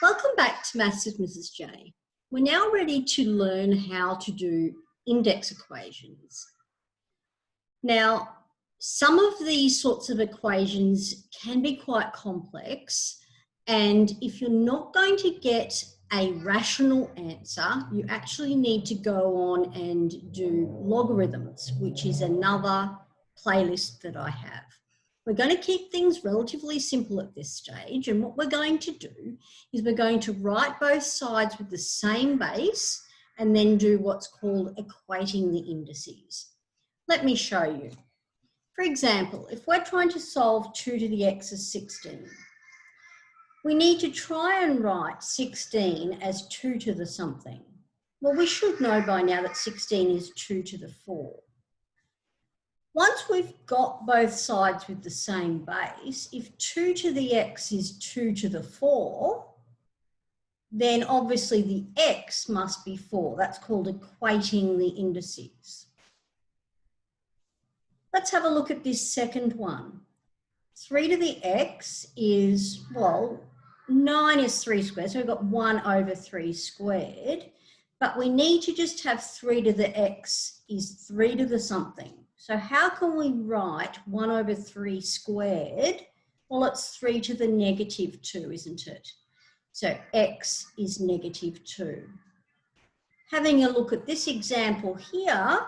Welcome back to Maths with Mrs. J. We're now ready to learn how to do index equations. Now, some of these sorts of equations can be quite complex, and if you're not going to get a rational answer, you actually need to go on and do logarithms, which is another playlist that I have. We're going to keep things relatively simple at this stage, and what we're going to do is we're going to write both sides with the same base and then do what's called equating the indices. Let me show you. For example, if we're trying to solve 2 to the x is 16, we need to try and write 16 as 2 to the something. Well, we should know by now that 16 is 2 to the 4. Once we've got both sides with the same base, if 2 to the x is 2 to the 4, then obviously the x must be 4. That's called equating the indices. Let's have a look at this second one. 3 to the x is, well, 9 is 3 squared, so we've got 1 over 3 squared, but we need to just have 3 to the x is 3 to the something. So how can we write 1 over 3 squared? Well, it's 3 to the negative 2, isn't it? So x is negative 2. Having a look at this example here,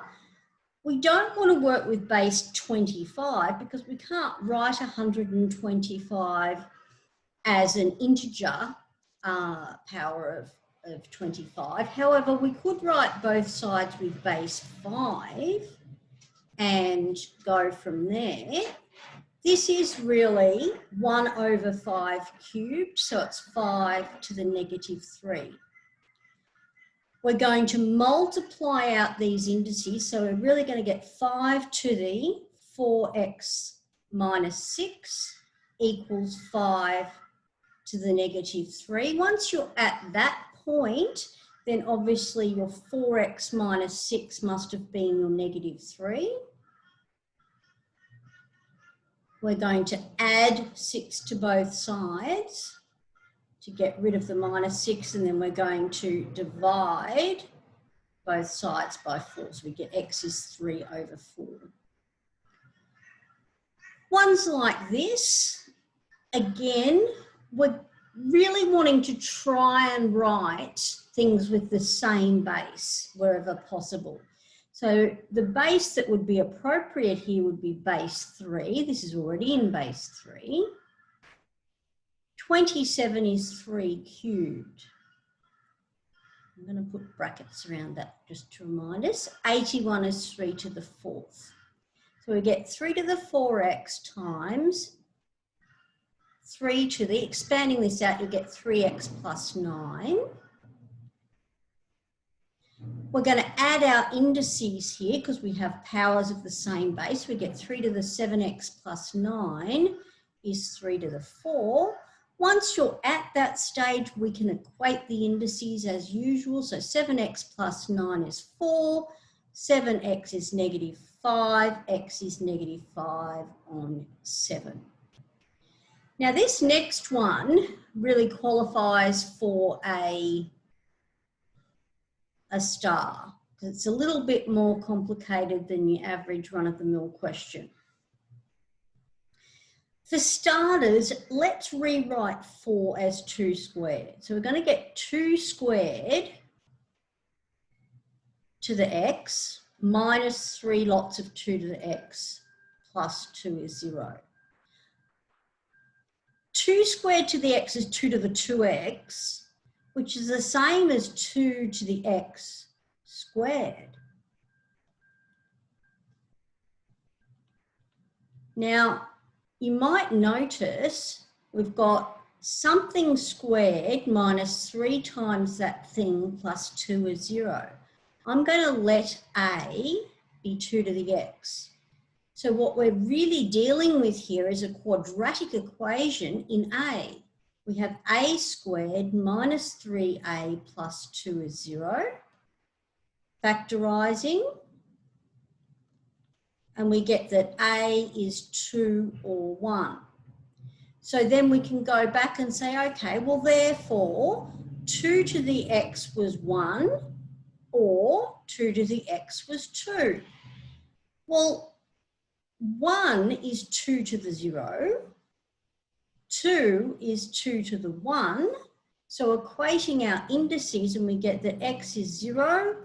we don't want to work with base 25 because we can't write 125 as an integer power of 25. However, we could write both sides with base 5 and go from there. This is really 1 over 5 cubed, so it's 5 to the negative 3. We're going to multiply out these indices, so we're really going to get 5 to the 4x minus 6 equals 5 to the negative 3. Once you're at that point, then obviously your 4x minus 6 must have been your negative 3. We're going to add 6 to both sides to get rid of the minus 6, and then we're going to divide both sides by 4. So we get x is 3 over 4. Ones like this, again, we're really wanting to try and write things with the same base wherever possible. So the base that would be appropriate here would be base 3. This is already in base 3. 27 is 3 cubed. I'm going to put brackets around that just to remind us. 81 is 3 to the 4th. So we get 3 to the 4x times 3 to the, expanding this out, you get 3x plus 9. We're going to add our indices here because we have powers of the same base. We get 3 to the 7x plus 9 is 3 to the 4. Once you're at that stage, we can equate the indices as usual. So 7x plus 9 is 4, 7x is negative 5, x is negative 5 on 7. Now this next one really qualifies for a star, because it's a little bit more complicated than your average run-of-the-mill question. For starters, let's rewrite 4 as 2 squared. So we're going to get 2 squared to the x minus 3 lots of 2 to the x plus 2 is 0. 2 squared to the x is 2 to the 2x, which is the same as 2 to the x squared. Now, you might notice we've got something squared minus 3 times that thing plus 2 is 0. I'm going to let a be 2 to the x. So what we're really dealing with here is a quadratic equation in a. We have a squared minus 3a plus 2 is 0. Factorising. And we get that a is 2 or 1. So then we can go back and say, okay, well, therefore, 2 to the x was 1 or 2 to the x was 2. Well, 1 is 2 to the 0. 2 is 2 to the 1. So equating our indices, and we get that x is 0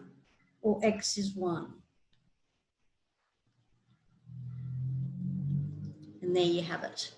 or x is 1. And there you have it.